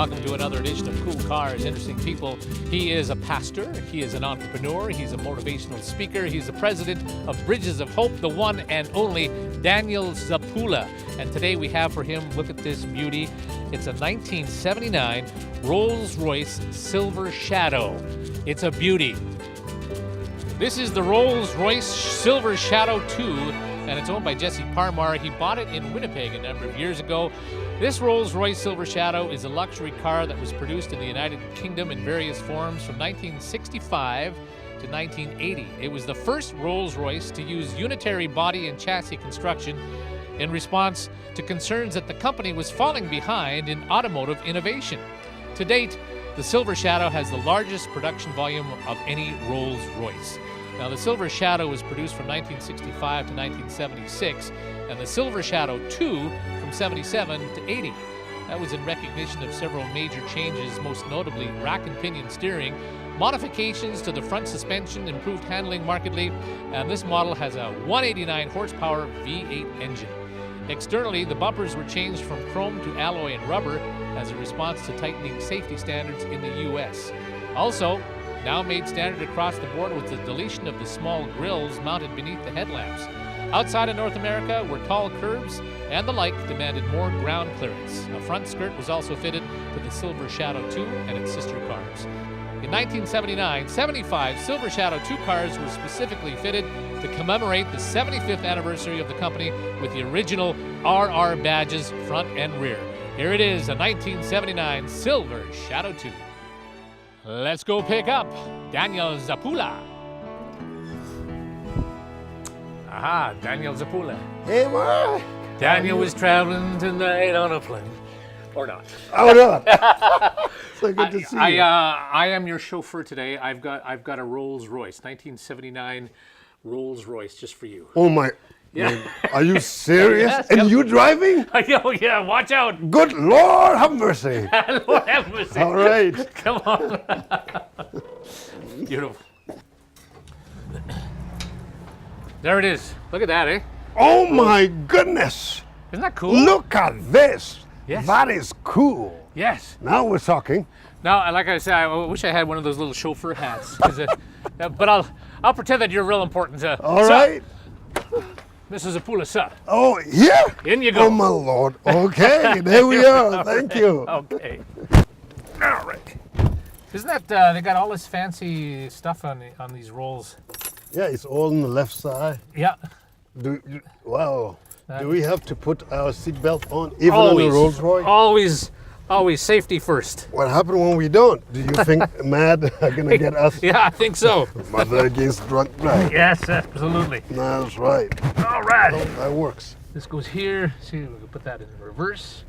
Welcome to another edition of Cool Cars, Interesting People. He is a pastor, he is an entrepreneur, he's a motivational speaker, he's the president of Bridges of Hope, the one and only Daniel Zopoula. And today we have for him, look at this beauty. It's a 1979 Rolls Royce Silver Shadow. It's a beauty. This is the Rolls Royce Silver Shadow 2, and it's owned by Jesse Parmar. He bought it in Winnipeg a number of years ago. This Rolls Royce Silver Shadow is a luxury car that was produced in the United Kingdom in various forms from 1965 to 1980. It was the first Rolls Royce to use unitary body and chassis construction in response to concerns that the company was falling behind in automotive innovation. To date, the Silver Shadow has the largest production volume of any Rolls Royce. Now, the Silver Shadow was produced from 1965 to 1976, and the Silver Shadow 2 from 77 to 80. That was in recognition of several major changes, most notably rack and pinion steering, modifications to the front suspension, improved handling markedly, and this model has a 189 horsepower V8 engine. Externally, the bumpers were changed from chrome to alloy and rubber as a response to tightening safety standards in the U.S. Also, now made standard across the board with the deletion of the small grills mounted beneath the headlamps. Outside of North America, where tall curbs and the like demanded more ground clearance. A front skirt was also fitted to the Silver Shadow 2 and its sister cars. In 1979, 75 Silver Shadow 2 cars were specifically fitted to commemorate the 75th anniversary of the company with the original RR badges front and rear. Here it is, a 1979 Silver Shadow 2. Let's go pick up Daniel Zopoula. Aha, Daniel Zopoula. Hey, Mark. Daniel was traveling tonight on a plane. Or not. Oh, no. So good to see you. I am your chauffeur today. I've got a Rolls Royce, 1979 Rolls Royce, just for you. Oh, my. Yeah. Man, are you serious? Yes, And come- you driving? Oh yeah, watch out. Good Lord, have mercy. Lord have mercy. All right. Come on. Beautiful. There it is. Look at that, eh? Oh, my goodness. Isn't that cool? Look at this. Yes. That is cool. Yes. Now we're talking. Now, like I said, I wish I had one of those little chauffeur hats. 'Cause, but I'll pretend that you're real important. All sir, right. Mrs. Zopoula, sir. Oh, yeah? In you go. Oh, my Lord. Okay, there we are. Thank you. Okay. All right. Isn't that they got all this fancy stuff on these rolls? Yeah, it's all on the left side. Yeah. Wow. Do we have to put our seatbelt on, even on the Rolls Royce? Always safety first. What happened when we don't? Do you think MAD are going to get us? Yeah, I think so. Mother against drunk drive. Yes, absolutely. That's right. All right. Oh, that works. This goes here. See, we can put that in reverse.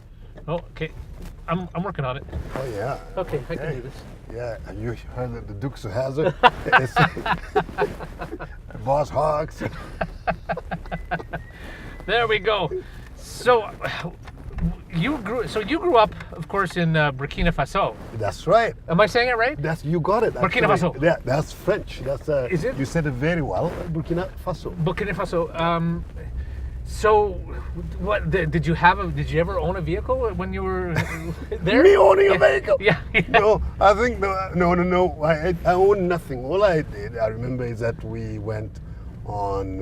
Oh, okay. I'm working on it. Oh, yeah. Okay, I can do this. Yeah, and you heard that the Dukes of Hazzard? Boss Hawks. There we go. So you grew up, of course, in Burkina Faso. That's right. Am I saying it right? You got it. Burkina actually. Faso. Yeah, that's French. That's Is it? You said it very well. Burkina Faso. Burkina Faso. So, what did you ever own a vehicle when you were there? Me owning a vehicle? Yeah. No, I think no. I own nothing. All I did, I remember, is that we went on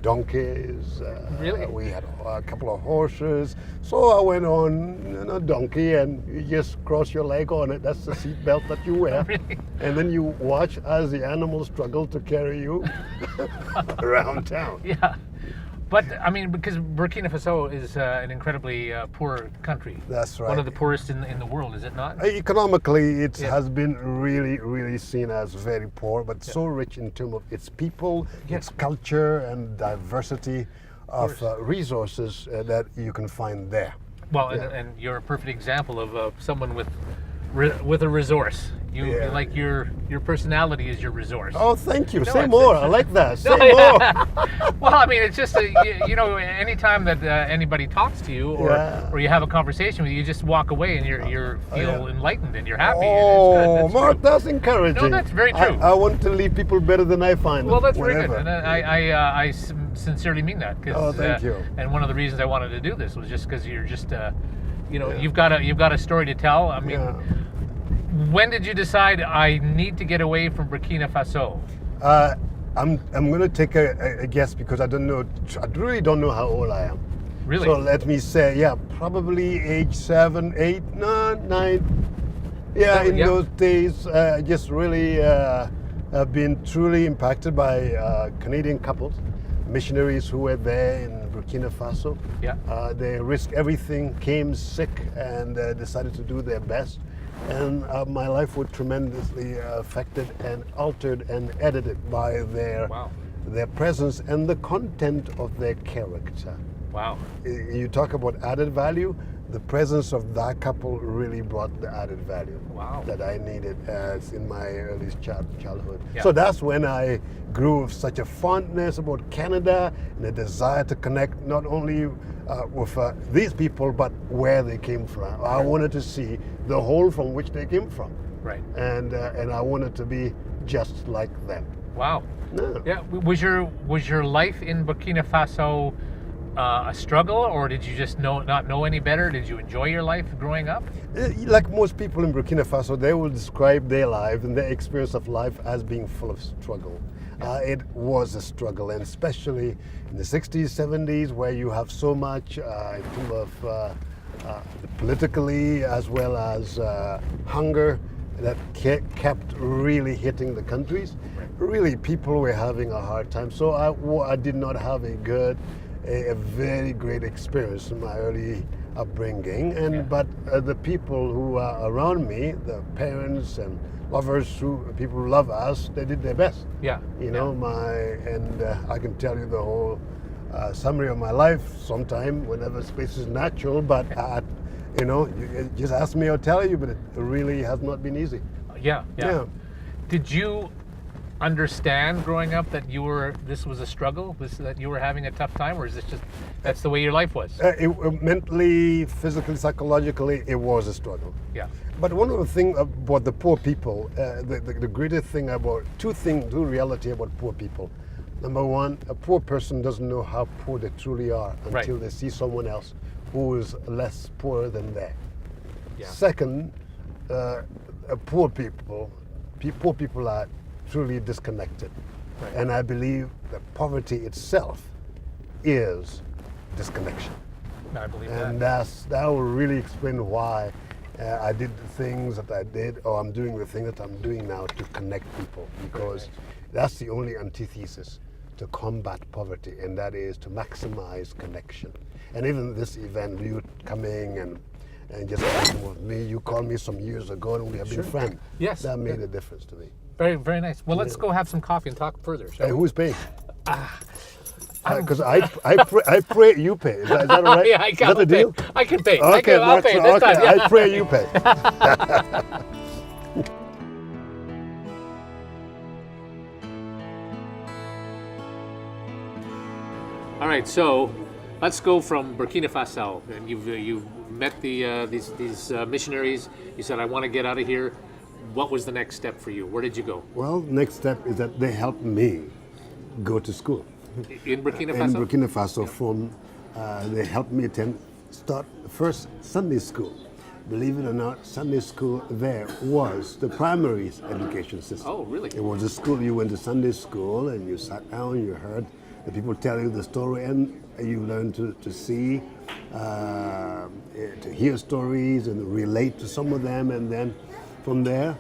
donkeys. Really? We had a couple of horses. So I went on a donkey, and you just cross your leg on it. That's the seat belt that you wear. Really? And then you watch as the animals struggle to carry you around town. Yeah. But, I mean, because Burkina Faso is an incredibly poor country. That's right. One of the poorest in the world, is it not? Economically, it has been really, really seen as very poor, but so rich in terms of its people, its culture, and diversity of resources that you can find there. Well, and you're a perfect example of someone with a resource. You like your personality is your resource. Oh, thank you. No, Say more. I like that. Say more. Well, I mean, it's just anytime that anybody talks to you or you have a conversation with you, you just walk away and you feel enlightened and you're happy. Oh, and it's good. Mark, that's encouraging. No, that's very true. I want to leave people better than I find them. Well, that's very whenever. good, and I sincerely mean that. Oh, thank you. And one of the reasons I wanted to do this was just because you're just You know, Yeah. you've got a story to tell. I mean, Yeah. when did you decide I need to get away from Burkina Faso? I'm going to take a guess because I don't know. I really don't know how old I am. Really? So let me say, yeah, probably age 7, 8, 9. Yeah, in Yeah. those days, just really have been truly impacted by Canadian couples, missionaries who were there in Burkina Faso. Yeah. They risked everything, came sick, and decided to do their best. And my life was tremendously affected and altered and edited by Wow. their presence and the content of their character. Wow. You talk about added value. The presence of that couple really brought the added value Wow. that I needed as in my early childhood. Yeah. So that's when I grew with such a fondness about Canada and a desire to connect not only with these people, but where they came from. I wanted to see the whole from which they came from, Right. and I wanted to be just like them. Wow. No. Yeah. Was your life in Burkina Faso a struggle, or did you just not know any better? Did you enjoy your life growing up? Like most people in Burkina Faso, they will describe their life and their experience of life as being full of struggle. It was a struggle, and especially in the 60s, 70s, where you have so much in terms of politically as well as hunger that kept really hitting the countries. Really, people were having a hard time. So I did not have a very great experience in my early upbringing, and but the people who are around me, the parents and lovers, people who love us, they did their best. Yeah. You know, I can tell you the whole summary of my life sometime whenever space is natural. But you just ask me, I'll tell you. But it really has not been easy. Yeah. Yeah. Did you understand growing up that this was a struggle, that you were having a tough time, or is this just that's the way your life was? Mentally, physically, psychologically, it was a struggle. Yeah. But one of the things about the poor people, the greatest thing about two reality about poor people. Number one, a poor person doesn't know how poor they truly are until they see someone else who is less poor than they. Yeah. Second, poor people are truly disconnected. Right. And I believe that poverty itself is disconnection. I believe And that. that will really explain why I did the things that I did, or I'm doing the thing that I'm doing now to connect people, because that's the only antithesis to combat poverty, and that is to maximize connection. And even this event, you coming and just working with me, you called me some years ago and we have been friends. Yes. That made a difference to me. Very, very nice. Well, let's go have some coffee and talk further, shall Hey, we? who's paying? Because I pray you pay. Is that all right? Yeah, Is that the deal? I can pay. Okay, I'll pay this okay. time. Yeah. I pray you pay. All right, so let's go from Burkina Faso, and you've met these missionaries. You said, I want to get out of here. What was the next step for you? Where did you go? Well, next step is that they helped me go to school. In Burkina Faso? In Burkina Faso, they helped me start first Sunday school. Believe it or not, Sunday school there was the primary education system. Oh, really? It was a school, you went to Sunday school and you sat down, you heard the people tell you the story, and you learned to see, to hear stories and relate to some of them, and then from there,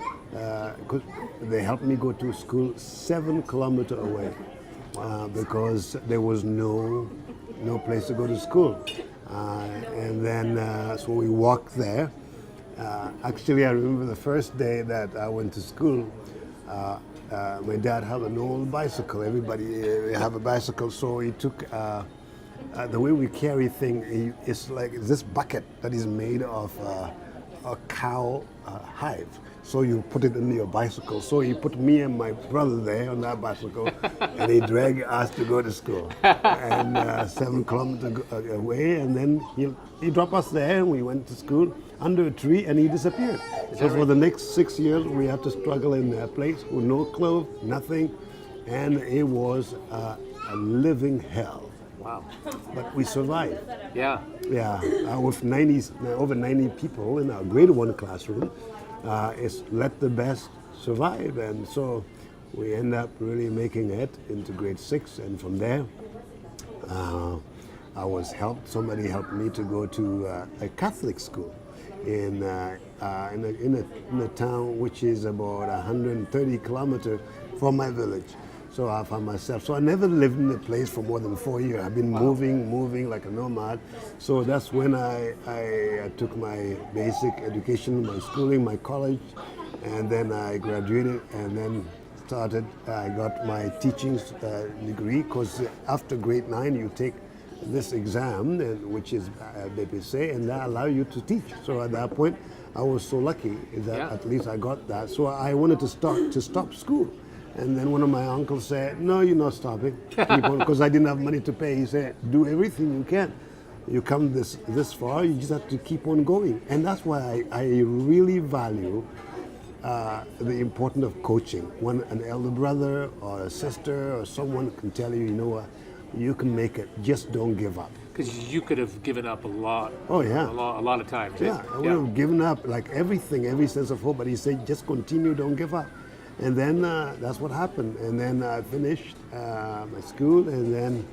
they helped me go to school 7 kilometers away because there was no place to go to school. And then, so we walked there. Actually, I remember the first day that I went to school, my dad had an old bicycle. Everybody have a bicycle, so he took, the way we carry things, it's like this bucket that is made of a cow hive. So you put it in your bicycle. So he put me and my brother there on that bicycle, and he dragged us to go to school. And 7 kilometers away, and then he dropped us there, and we went to school under a tree, and he disappeared. So for the next 6 years, we had to struggle in that place with no clothes, nothing, and it was a living hell. Wow. but we survived. Yeah. Yeah, with 90, over 90 people in our grade 1 classroom, it's let the best survive. And so we end up really making it into grade 6. And from there, I was helped, somebody helped me to go to a Catholic school in a town which is about 130 kilometers from my village. So I found myself, so I never lived in a place for more than 4 years. I've been moving like a nomad. So that's when I took my basic education, my schooling, my college, and then I graduated and then I got my teaching degree, because after grade 9 you take this exam, which is BPC, and that allows you to teach. So at that point, I was so lucky that at least I got that. So I wanted to stop school. And then one of my uncles said, no, you're not stopping. Keep on, because I didn't have money to pay. He said, do everything you can. You come this far, you just have to keep on going. And that's why I really value the importance of coaching. When an elder brother or a sister or someone can tell you, you know what, you can make it, just don't give up. Because you could have given up a lot. Oh yeah. A lot of times. Yeah, I would have given up like everything, every sense of hope, but he said, just continue, don't give up. And then that's what happened. And then I finished my school, and then,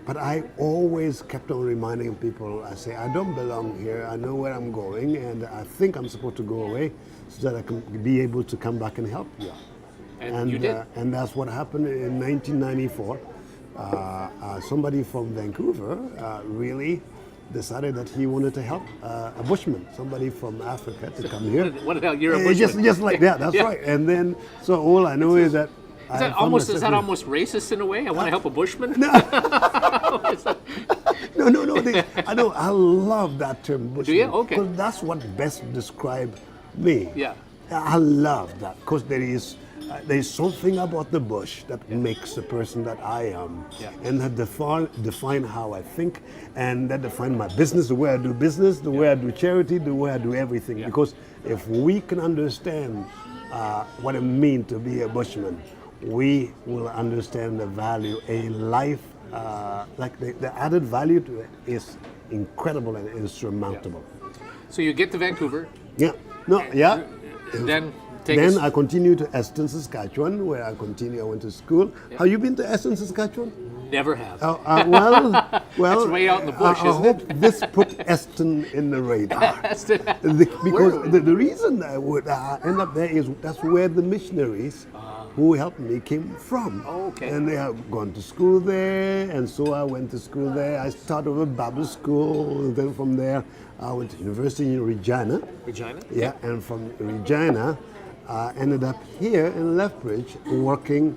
but I always kept on reminding people, I say, I don't belong here, I know where I'm going, and I think I'm supposed to go away so that I can be able to come back and help you. And you did? And that's what happened in 1994. Somebody from Vancouver really decided that he wanted to help a bushman, somebody from Africa, to come here. What the hell, you're a bushman? Just like that, that's right. And then, so all I know is that... Is that almost racist in a way? I want to help a bushman? No. No. I love that term, bushman. Do you? Okay. Because that's what best describes me. Yeah. I love that, because there's something about the bush that makes the person that I am, and that define how I think, and that define my business, the way I do business, the way I do charity, the way I do everything. Yeah. Because if we can understand what it means to be a bushman, we will understand the value, a life, like the added value to it is incredible and insurmountable. Yeah. So you get to Vancouver. Yeah. No. Yeah. And then I continued to Eston, Saskatchewan, where I went to school. Have you been to Eston, Saskatchewan? Never have. Well, it's way out in the bush, I hope this put Eston in the radar. Because the reason I would end up there is that's where the missionaries who helped me came from. Oh, okay. And they have gone to school there, and so I went to school there. I started with Bible school, and then from there I went to university in Regina. Regina? Yeah, and from Regina, ended up here in Lethbridge working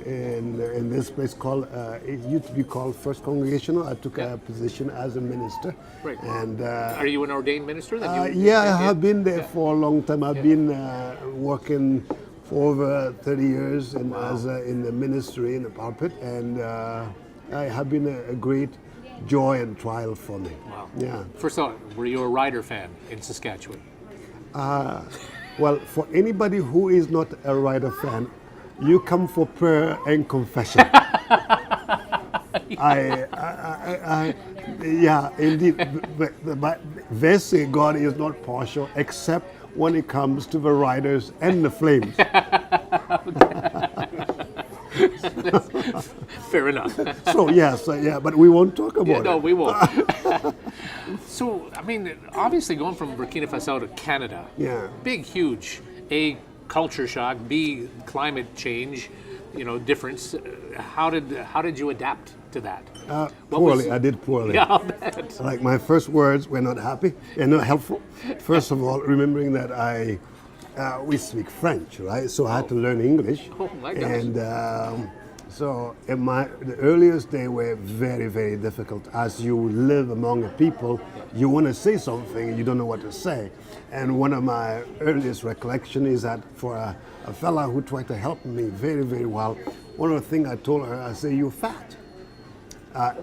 in this place called, it used to be called First Congregational. I took a position as a minister. Right. And are you an ordained minister? I have been there for a long time. I've been working for over 30 years in the ministry, in the pulpit, and I have been a great joy and trial for me. Wow. Yeah. First of all, were you a Ryder fan in Saskatchewan? Well, for anybody who is not a Ryder fan, you come for prayer and confession. Yeah, indeed. They say God is not partial, except when it comes to the Riders and the Flames. Fair enough. So yes, but we won't talk about it. No, we won't. So, I mean, obviously going from Burkina Faso to Canada, big, huge, A, culture shock, B, climate change, difference. How did you adapt to that? Poorly. I did poorly. Yeah, I'll bet. Like my first words were not happy and not helpful. First of all, remembering that we speak French, right? So I had to learn English. Oh my gosh. And so the earliest days were very, very difficult. As you live among the people, you want to say something and you don't know what to say. And one of my earliest recollections is that for a fella who tried to help me very, very well, one of the things I told her, I said, "You're fat."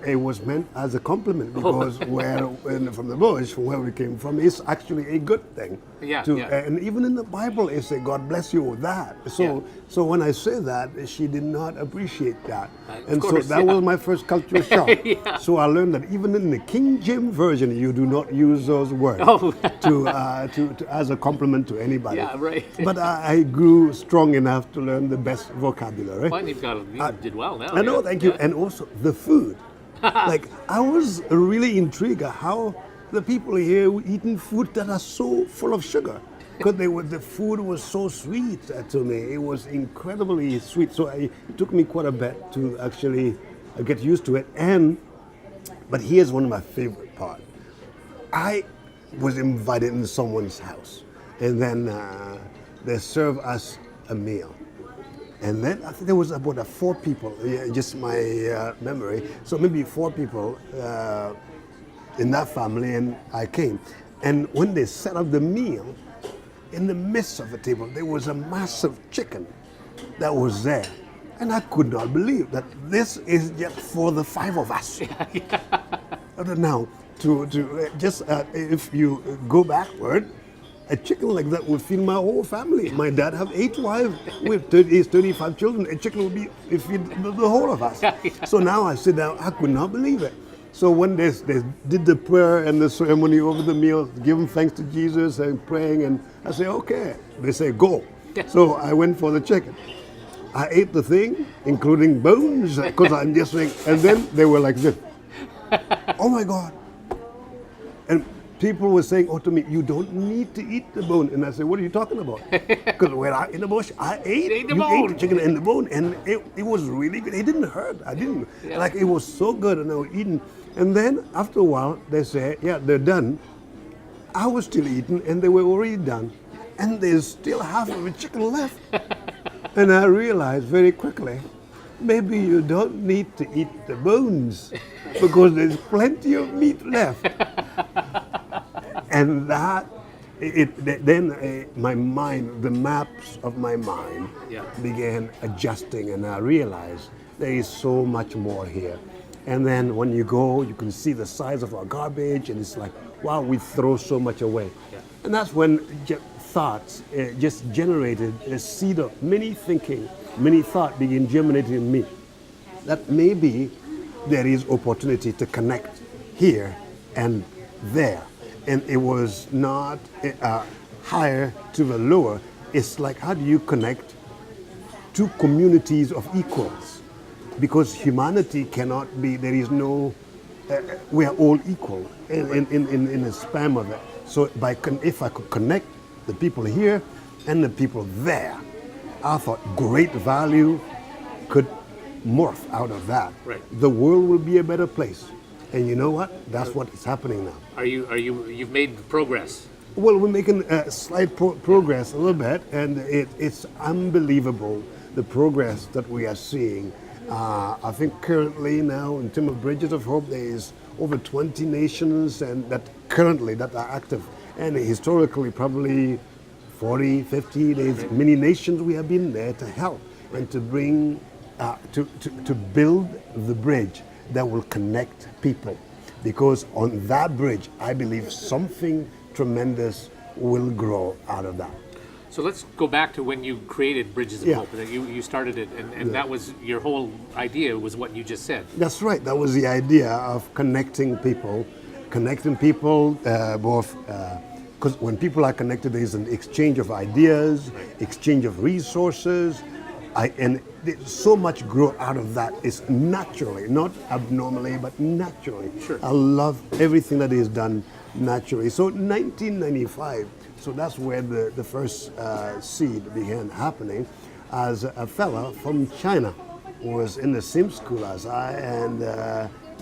it was meant as a compliment because from the bush, from where we came from, is actually a good thing. Yeah, And even in the Bible, it says, God bless you with that. So when I say that, she did not appreciate that. And course, so that was my first cultural shock. So I learned that even in the King James Version, you do not use those words to as a compliment to anybody. Yeah, right. But I grew strong enough to learn the best vocabulary. Well, you did well now. I know, thank you. And also the food. Like, I was really intrigued at how the people here were eating food that are so full of sugar. Because the food was so sweet to me. It was incredibly sweet. So it took me quite a bit to actually get used to it. But here's one of my favorite parts. I was invited in someone's house. And then they served us a meal. And then I think there was about 4 people, just my memory. So maybe 4 people in that family, and I came. And when they set up the meal, in the midst of the table, there was a massive chicken that was there. And I could not believe that this is just for the 5 of us. Now, if you go backward, a chicken like that would feed my whole family. My dad have 8 wives with 35 children. A chicken would feed the whole of us. So now I sit down, I could not believe it. So when they did the prayer and the ceremony over the meal, giving thanks to Jesus and praying, and I say, okay. They say, go. So I went for the chicken. I ate the thing, including bones, because I'm just saying, and then they were like this. Oh my God. And people were saying, to me, you don't need to eat the bone. And I said, what are you talking about? Because when I in the bush, I ate the chicken and the bone, and it was really good. It didn't hurt. I didn't. Like, it was so good, and I was eating. And then after a while, they said, yeah, they're done. I was still eating, and they were already done. And there's still half of the chicken left. And I realized very quickly, maybe you don't need to eat the bones, because there's plenty of meat left. And then my mind, the maps of my mind began adjusting, and I realized there is so much more here. And then when you go, you can see the size of our garbage, and it's like, wow, we throw so much away. And that's when thoughts just generated a seed of many thought began germinating in me. That maybe there is opportunity to connect here and there. And it was not higher to the lower. It's like, how do you connect 2 communities of equals? Because humanity cannot be, there is no, we are all equal in the span of it. So if I could connect the people here and the people there, I thought great value could morph out of that. Right. The world will be a better place. And you know what? That's what is happening now. You've made progress? Well, we're making slight progress a little bit, and it's unbelievable, the progress that we are seeing. I think currently now, in terms of Bridges of Hope, there is over 20 nations and that are active. And historically, probably 40, 50, there's many nations we have been there to help and to bring, to build the bridge that will connect people. Because on that bridge, I believe something tremendous will grow out of that. So let's go back to when you created Bridges of Hope. You started it, and that was your whole idea, was what you just said. That's right. That was the idea of connecting people both, because when people are connected, there's an exchange of ideas, exchange of resources, and so much grow out of that. Is naturally, not abnormally, but naturally. Sure. I love everything that is done naturally. So 1995, so that's where the first seed began happening, as a fella from China who was in the same school as I, and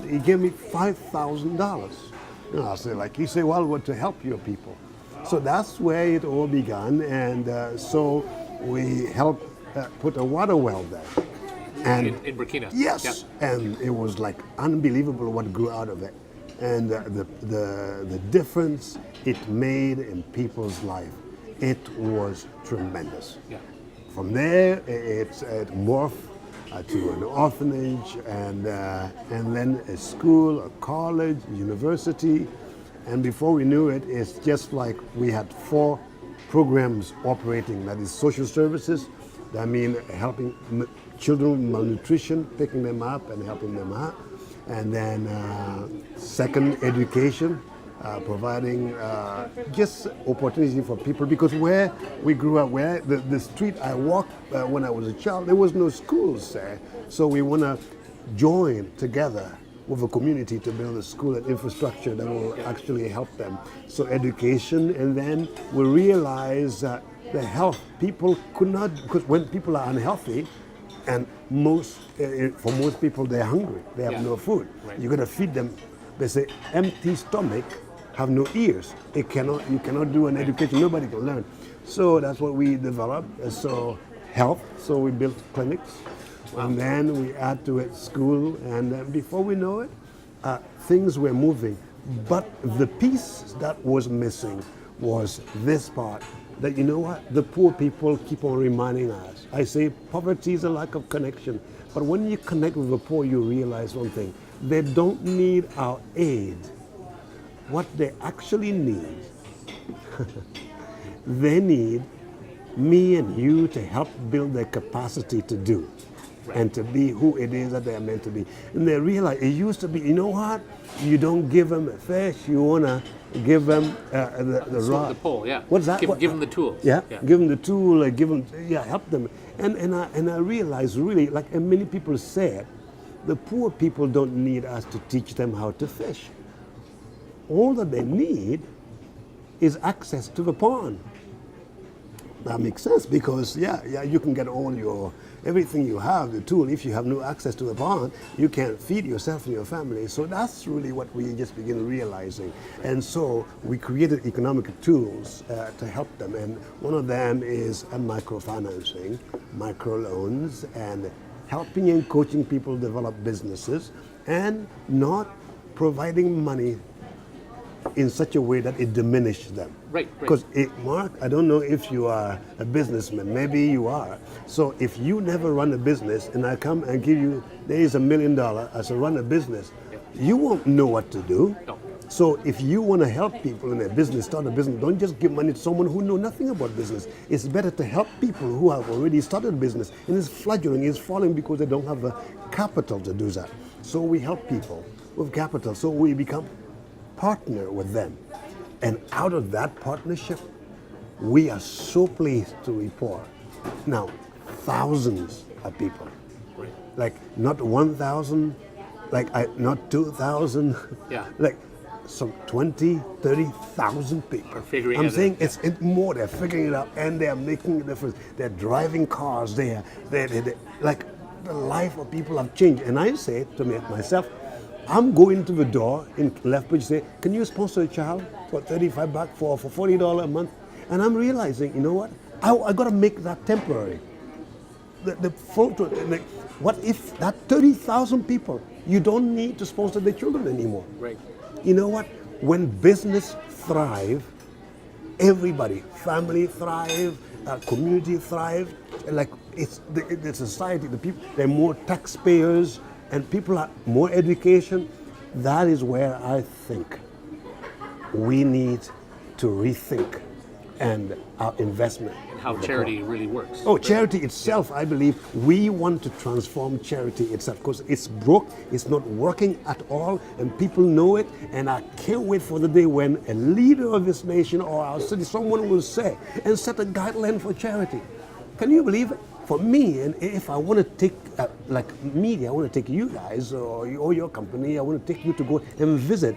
he gave me $5,000. I said, he said, well, to help your people. So that's where it all began, and so we helped put a water well there. And in Burkina? Yes, Yep. And it was unbelievable what grew out of it. And the difference it made in people's life, it was tremendous. Yeah. From there, it morphed to an orphanage, and then a school, a college, university. And before we knew it, it's just like we had 4 programs operating. That is social services, that mean helping children with malnutrition, picking them up and helping them out. And then second, education, providing just opportunity for people. Because where we grew up, where the street I walked when I was a child, there was no schools there. So we want to join together with a community to build a school and infrastructure that will actually help them. So education, and then we realize that the health, people could not, because when people are unhealthy, and for most people they're hungry, they have no food. Right. You got to feed them. They say empty stomach have no ears. You cannot do an education. Nobody can learn. So that's what we developed. So health. So we built clinics. Wow. And then we add to it school, and before we know it, things were moving. But the piece that was missing was this part, that you know what, the poor people keep on reminding us. I say poverty is a lack of connection, but when you connect with the poor, you realize one thing: they don't need our aid. What they actually need, they need me and you to help build their capacity to do. And to be who it is that they are meant to be. And they realize it used to be, you know what? You don't give them a fish, you want to give them the rod. The pole, yeah. What's that? Give them the tools. Yeah, give them the tool, help them. And I realize really, like many people said, the poor people don't need us to teach them how to fish. All that they need is access to the pond. That makes sense, because you can get all everything you have, the tool. If you have no access to the pond, you can't feed yourself and your family. So that's really what we just begin realizing. And so we created economic tools to help them. And one of them is microfinancing, microloans, and helping and coaching people develop businesses, and not providing money in such a way that it diminishes them. Right. Because Mark, I don't know if you are a businessman, maybe you are. So if you never run a business and I come and give you, there is $1 million as a run a business, you won't know what to do. No. So if you want to help people in a business, start a business, don't just give money to someone who knows nothing about business. It's better to help people who have already started a business and is fledgling, is falling because they don't have the capital to do that. So we help people with capital. So we become partner with them. And out of that partnership, we are so pleased to report now thousands of people. Right. Like not 1,000, not 2,000, like some 20, 30,000 people. I'm saying it's more, they're figuring it out and they're making a difference. They're driving cars, they're like the life of people have changed. And I say to myself, I'm going to the door in Lethbridge, say, can you sponsor a child for $35 for $40 a month? And I'm realizing, you know what? I got to make that temporary. The photo, what if that 30,000 people, you don't need to sponsor the children anymore? Right. You know what? When business thrive, everybody, family thrive, community thrive. Like it's the society, the people, they're more taxpayers, and people are more education. That is where I think we need to rethink and our investment. And how charity really works. Oh, charity itself, I believe we want to transform charity itself, because it's broke, it's not working at all, and people know it. And I can't wait for the day when a leader of this nation or our city, someone will say and set a guideline for charity. Can you believe it? For me, and if I want to take, like media, I want to take you guys or your company, I want to take you to go and visit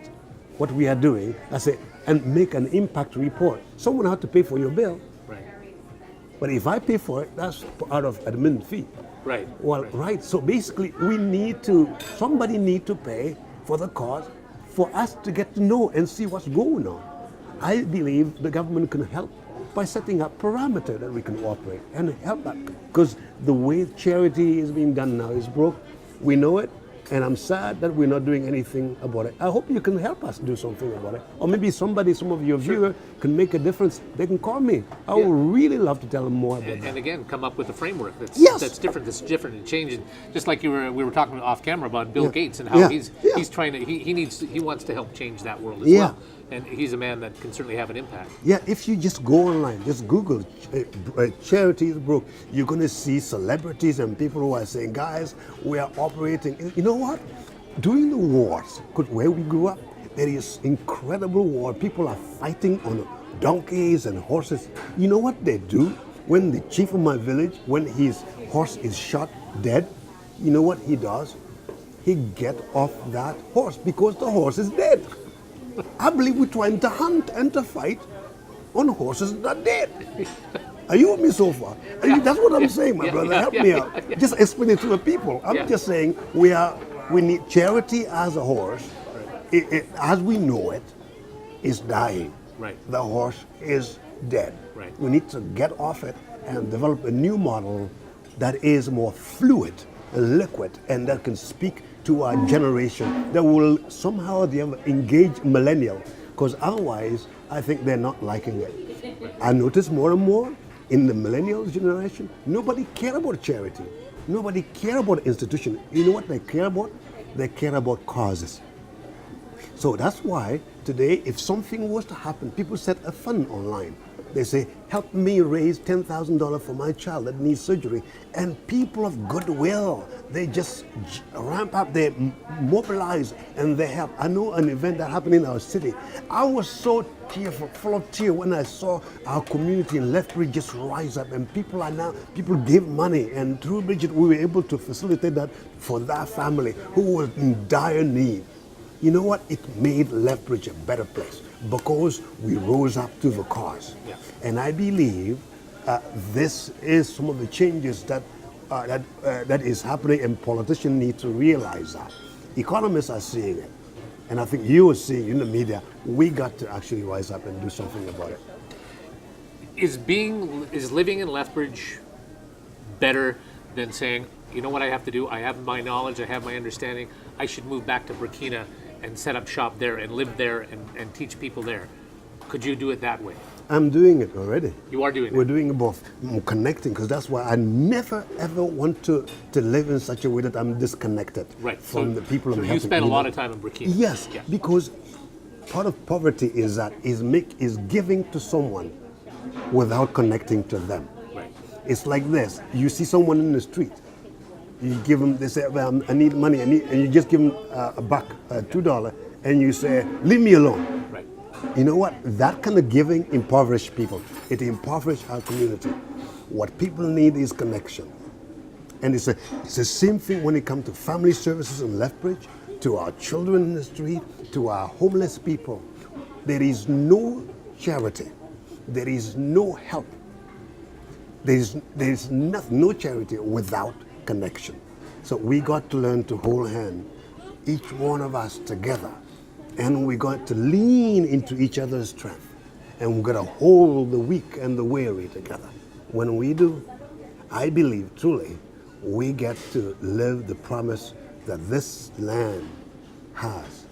what we are doing, I say, and make an impact report. Someone has to pay for your bill. Right. But if I pay for it, that's out of admin fee. Right. Well, right. So basically, somebody need to pay for the cost for us to get to know and see what's going on. I believe the government can help by setting up parameters that we can operate and help that. Because the way charity is being done now is broke. We know it, And I'm sad that we're not doing anything about it. I hope you can help us do something about it. Or maybe some of your viewers can make a difference. They can call me. I would really love to tell them more about that. And again, come up with a framework that's Yes. that's different and changing. Just like we were talking off camera about Bill Gates and how he's trying to he wants to help change that world as well. And he's a man that can certainly have an impact. Yeah, if you just go online, just Google charities broke, you're going to see celebrities and people who are saying, guys, we are operating. You know what? During the wars, because where we grew up, there is incredible war. People are fighting on donkeys and horses. You know what they do? When the chief of my village, when his horse is shot dead, you know what he does? He get off that horse because the horse is dead. I believe we're trying to hunt and to fight on horses that are dead. Are you with me so far? That's what I'm saying, my brother. Help me out. Just explain it to the people. I'm just saying we need charity as a horse. As we know it, is dying. Right. The horse is dead. Right. We need to get off it and develop a new model that is more fluid and liquid and that can speak to our generation, that will somehow or the other engage millennial, because otherwise I think they're not liking it. I notice more and more in the millennial generation, nobody care about charity. Nobody care about institution. You know what they care about? They care about causes. So that's why today, if something was to happen, people set a fund online. They say, help me raise $10,000 for my child that needs surgery. And people of goodwill, they just ramp up, they mobilize, and they help. I know an event that happened in our city. I was so tearful, full of tears when I saw our community in Lethbridge just rise up, and people gave money. And through Bridget, we were able to facilitate that for that family who was in dire need. You know what? It made Lethbridge a better place because we rose up to the cause. Yeah. And I believe this is some of the changes that is happening, and politicians need to realize that. Economists are seeing it. And I think you are seeing in the media, we got to actually rise up and do something about it. Is living in Lethbridge better than saying, you know what I have to do? I have my knowledge, I have my understanding. I should move back to Burkina and set up shop there and live there and teach people there. Could you do it that way? I'm doing it already. You are doing it? We're doing it both. I'm connecting, because that's why I never ever want to live in such a way that I'm disconnected from the people I'm helping. You spend a lot of time in Burkina? Yes, because part of poverty is giving to someone without connecting to them. Right. It's like this. You see someone in the street. You give them, they say, well, I need money, and you just give them a buck, $2, and you say, leave me alone. Right. You know what? That kind of giving impoverishes people. It impoverishes our community. What people need is connection. And it's the same thing when it comes to family services in Lethbridge, to our children in the street, to our homeless people. There is no charity. There is no help. There is no charity without connection. So we got to learn to hold hands, each one of us together, and we got to lean into each other's strength, and we got to hold the weak and the weary together. When we do, I believe truly we get to live the promise that this land has,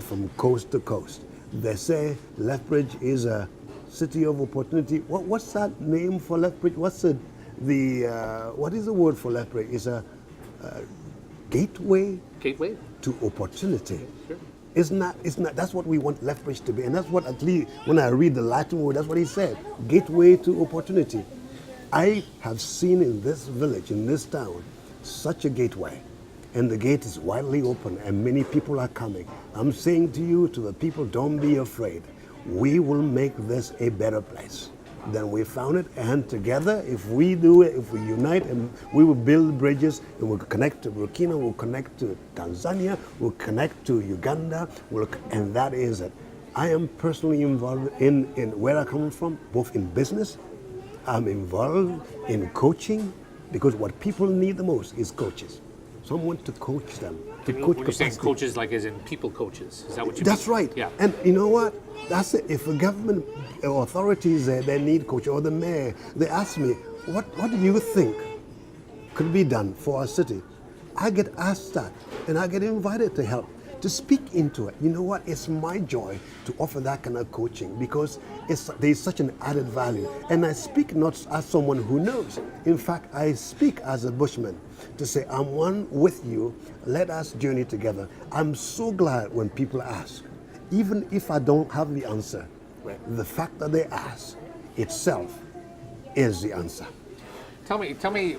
from coast to coast. They say Lethbridge is a city of opportunity. What's that name for Lethbridge? What is the word for Lethbridge? It's a gateway to opportunity. Sure. It's not. That's what we want Lethbridge to be, and that's what, at least when I read the Latin word, that's what he said. Gateway to opportunity. I have seen in this village, in this town, such a gateway, and the gate is widely open, and many people are coming. I'm saying to you, to the people, don't be afraid. We will make this a better place than we found it, and together, if we do it, if we unite, and we will build bridges, and we'll connect to Burkina, we'll connect to Tanzania, we'll connect to Uganda, and that is it. I am personally involved in where I come from, both in business. I'm involved in coaching, because what people need the most is coaches. Someone to coach them. When you're saying coaches, like as in people coaches, is that what you mean? That's right. Yeah. And you know what? That's it. If the government authorities they need coach, or the mayor, they ask me, what do you think could be done for our city? I get asked that, and I get invited to help, to speak into it. You know what? It's my joy to offer that kind of coaching because there's such an added value. And I speak not as someone who knows. In fact, I speak as a bushman to say, I'm one with you. Let us journey together. I'm so glad when people ask, even if I don't have the answer, the fact that they ask itself is the answer. Tell me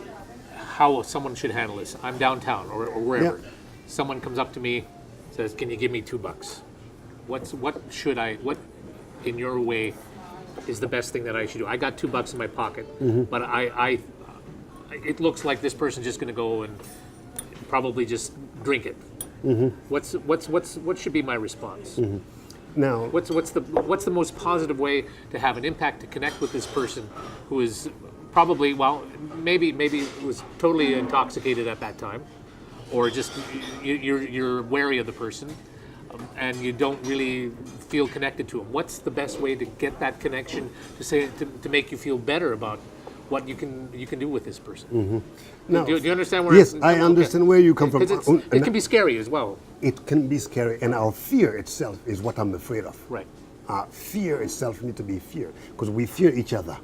how someone should handle this. I'm downtown or wherever. Yeah. Someone comes up to me, says, "Can you give me $2?" What in your way is the best thing that I should do? I got $2 in my pocket, but it looks like this person's just going to go and probably just drink it. What should be my response? Now, What's the most positive way to have an impact to connect with this person who is probably, well, maybe was totally intoxicated at that time, or just you're wary of the person, and you don't really feel connected to him. What's the best way to get that connection to make you feel better about what you can do with this person? now, Do you understand where? yes, I understand where you come from. Because it can be scary as well. It can be scary, and our fear itself is what I'm afraid of. Right. Fear itself needs to be fear, because we fear each other,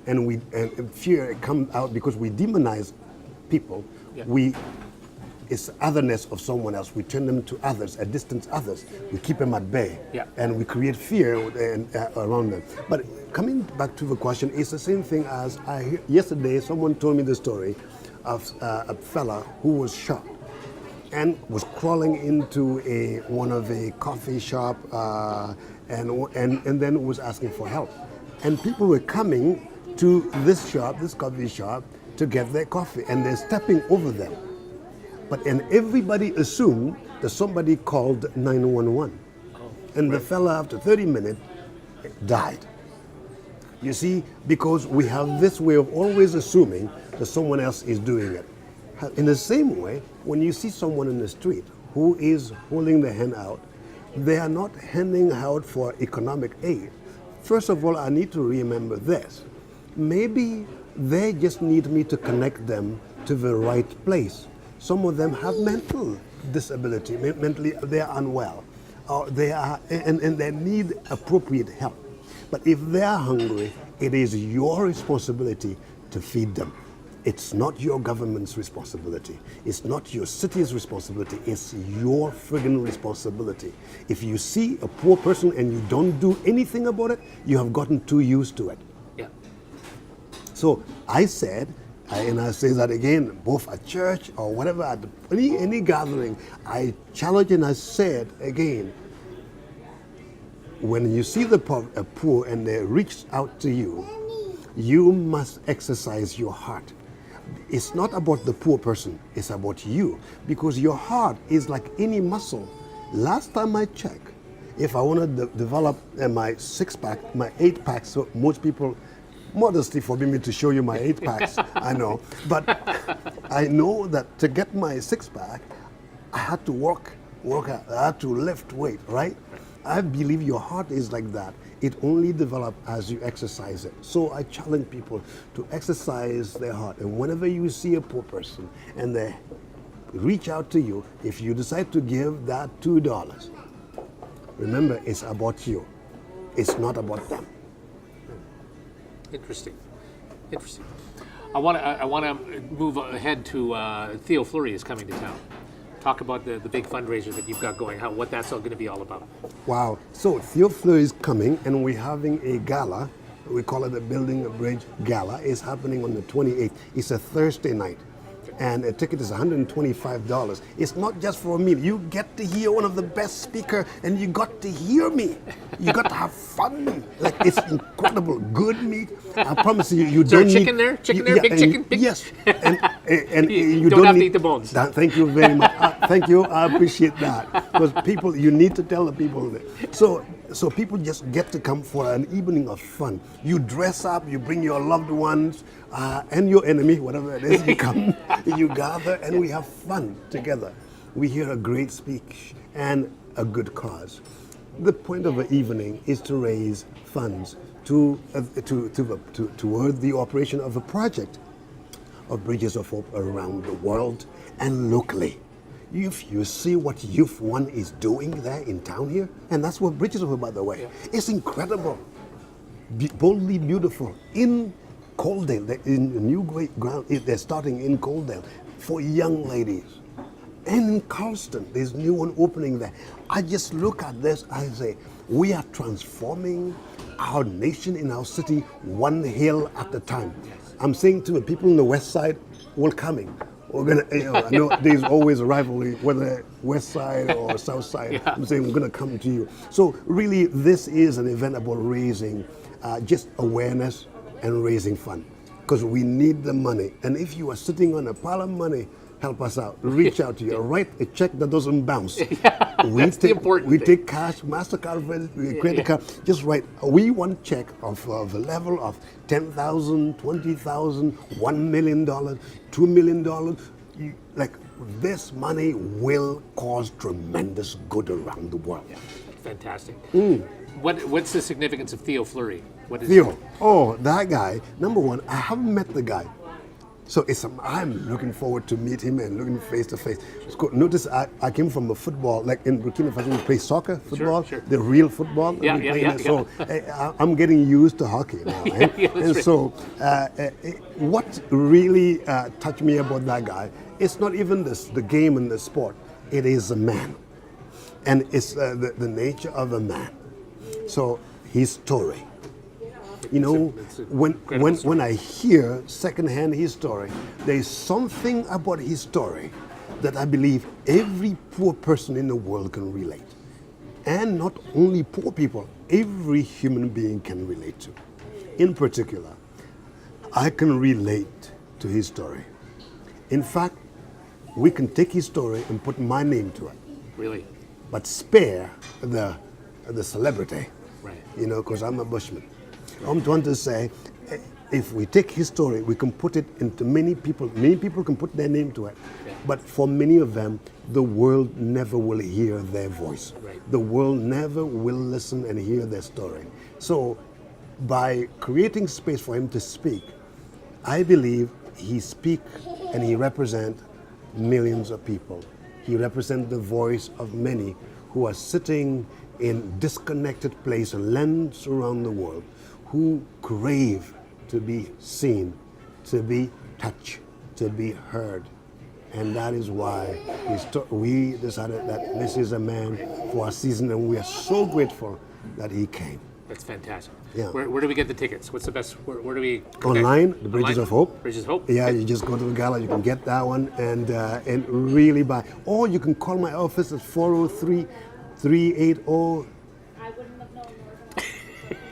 and fear comes out because we demonize people. Yeah. It's otherness of someone else. We turn them to others, a distant others. We keep them at bay, and we create fear around them. But coming back to the question, it's the same thing as yesterday. Someone told me the story of a fella who was shot and was crawling into one of a coffee shop, and then was asking for help. And people were coming to this coffee shop, to get their coffee, and they're stepping over them. And everybody assumed that somebody called 911. And the fella, after 30 minutes, died. You see, because we have this way of always assuming that someone else is doing it. In the same way, when you see someone in the street who is holding their hand out, they are not handing out for economic aid. First of all, I need to remember this. Maybe they just need me to connect them to the right place. Some of them have mental disability, mentally they are unwell, or and they need appropriate help. But if they are hungry, it is your responsibility to feed them. It's not your government's responsibility. It's not your city's responsibility. It's your friggin' responsibility. If you see a poor person and you don't do anything about it, you have gotten too used to it. Yeah. So I said, and I say that again, both at church or whatever, at any gathering, I challenge and I said again, when you see the poor and they reach out to you, you must exercise your heart. It's not about the poor person, it's about you, because your heart is like any muscle. Last time I checked, if I want to develop my 6-pack, my 8-pack, so most people modestly forbid me to show you my 8-packs, I know. But I know that to get my 6-pack, I had to work out, I had to lift weight, right? I believe your heart is like that. It only develops as you exercise it. So I challenge people to exercise their heart. And whenever you see a poor person and they reach out to you, if you decide to give that $2, remember, it's about you. It's not about them. Interesting. I want to move ahead to Theo Fleury is coming to town. Talk about the big fundraiser that you've got going. What that's all going to be all about. Wow. So Theo Fleury is coming, and we're having a gala. We call it a Building a Bridge Gala. It's happening on the 28th. It's a Thursday night. And a ticket is $125. It's not just for a meal. You get to hear one of the best speakers, and you got to hear me. You got to have fun. Like, it's incredible. Good meat. I promise you, you don't need... Chicken there? Chicken there? Big chicken? Big... Yes. And you don't have to eat the bones. Thank you very much. Thank you. I appreciate that. Because people, you need to tell the people that. So people just get to come for an evening of fun. You dress up, you bring your loved ones, and your enemy, whatever it is, you come, you gather, and we have fun together. We hear a great speech and a good cause. The point of the evening is to raise funds toward the operation of a project. of Bridges of Hope around the world and locally. If you see what Youth One is doing there in town here, and that's what Bridges of Hope, by the way, it's incredible, boldly beautiful. In Coaldale, in new great ground, they're starting in Coaldale for young ladies. And in Carlston, there's a new one opening there. I just look at this, I say, we are transforming our nation in our city one hill at a time. I'm saying to the people in the west side, we're coming. We're gonna, I know there's always a rivalry, whether west side or south side. I'm saying we're gonna come to you. So really, this is an event about raising just awareness and raising fund, because we need the money. And if you are sitting on a pile of money, help us out. Reach out to you. Write a check that doesn't bounce. That's the important thing. take cash, MasterCard, credit card. Just write. We want check of a level of $10,000, $20,000, $1 million, $2 million. Like this money will cause tremendous good around the world. Yeah, fantastic. What's the significance of Theo Fleury? What is Theo? Oh, that guy. Number one, I haven't met the guy. So I'm looking forward to meet him and looking face to face. Notice I came from a football, like in Burkina Faso, we play soccer, football, sure. The real football. So I'm getting used to hockey now. Right? And so what really touched me about that guy, it's not even the game and the sport, it is a man. And it's the nature of a man. So his story. You know, when I hear secondhand his story, there's something about his story that I believe every poor person in the world can relate. And not only poor people, every human being can relate to. In particular, I can relate to his story. In fact, we can take his story and put my name to it. Really? But spare the celebrity. Right. You know, because I'm a bushman. I'm trying to say, if we take his story, we can put it into many people can put their name to it. But for many of them, the world never will hear their voice. Right. The world never will listen and hear their story. So by creating space for him to speak, I believe he speaks and he represents millions of people. He represents the voice of many who are sitting in disconnected places and lands around the world, who crave to be seen, to be touched, to be heard. And that is why we decided that this is a man for our season, and we are so grateful that he came. That's fantastic. Yeah. Where do we get the tickets? What's the best, where do we connect? Online, the Bridges of Hope. Bridges of Hope? Yeah, you just go to the gala, you can get that one and really buy. Or you can call my office at 403-380.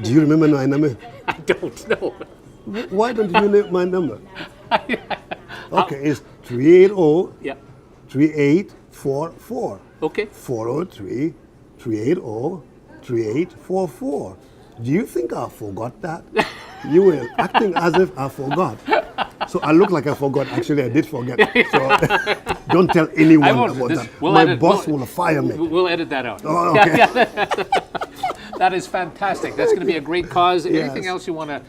Do you remember my number? I don't know. Why don't you know my number? Okay, it's 380 Yeah. 3844. Okay. 403-380-3844. Do you think I forgot that? You were acting as if I forgot. So I look like I forgot. Actually, I did forget. So don't tell anyone about that. My boss will fire me. We'll edit that out. Oh, okay. That is fantastic. That's going to be a great cause. Yes. Anything else you want to,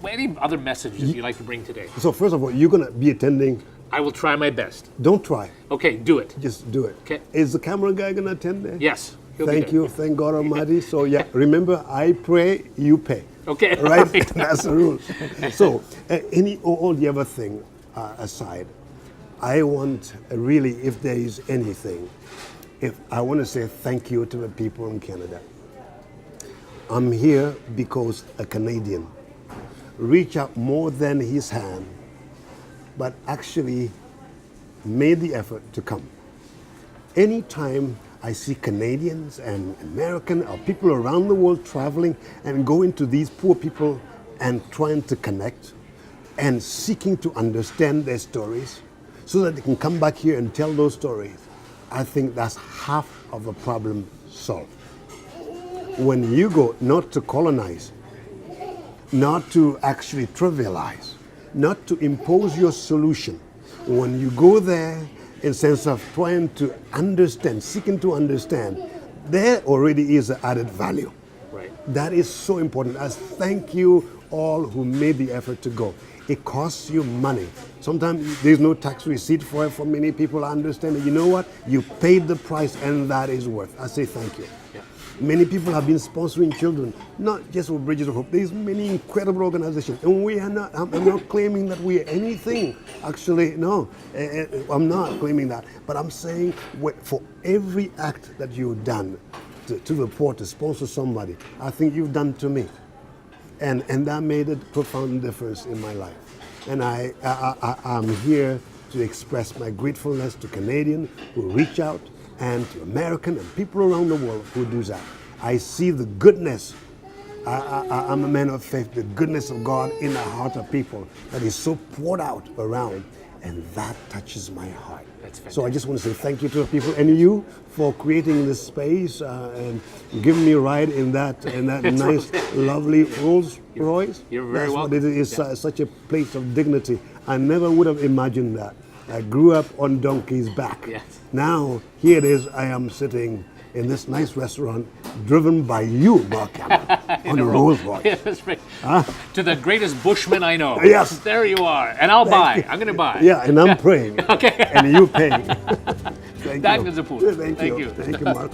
any other messages you'd like to bring today? So first of all, you're going to be attending. I will try my best. Don't try. Okay, do it. Just do it. Okay. Is the camera guy going to attend there? Yes. He'll be Thank there. you. Thank God Almighty. So yeah, remember, I pray, you pay. Okay. Right? Right. That's the rule. So all the other thing aside, I want really, if there is anything, I want to say thank you to the people in Canada. I'm here because a Canadian reached out more than his hand, but actually made the effort to come. Anytime I see Canadians and American or people around the world traveling and going to these poor people and trying to connect and seeking to understand their stories so that they can come back here and tell those stories, I think that's half of the problem solved. When you go not to colonize, not to actually trivialize, not to impose your solution, when you go there in sense of trying to understand, seeking to understand, there already is an added value. Right. That is so important. As thank you all who made the effort to go. It costs you money. Sometimes there's no tax receipt for it for many people. I understand that. You know what? You paid the price, and that is worth. I say thank you. Yeah. Many people have been sponsoring children, not just with Bridges of Hope. There's many incredible organizations, and we are not. I'm not claiming that we are anything. Actually, no, I'm not claiming that. But I'm saying for every act that you've done to the poor, to sponsor somebody, I think you've done to me. And that made a profound difference in my life. And I'm here to express my gratefulness to Canadians who reach out, and to American and people around the world who do that. I see the goodness. I'm a man of faith, the goodness of God in the heart of people that is so poured out around, and that touches my heart. So I just want to say thank you to the people and you for creating this space and giving me a ride in that nice, lovely Rolls Royce. You're very welcome. What it is, such a place of dignity. I never would have imagined that. I grew up on donkey's back. Yes. Now, here it is, I am sitting in this nice restaurant driven by you, Mark Cameron, on a Rolls Royce. Yeah, that's right. To the greatest bushman I know. Yes. There you are. And I'll buy. I'm going to buy. Yeah, and I'm praying. Okay. And you pay. Thank Daniel you. Zopoula. Thank you. Thank you, Mark.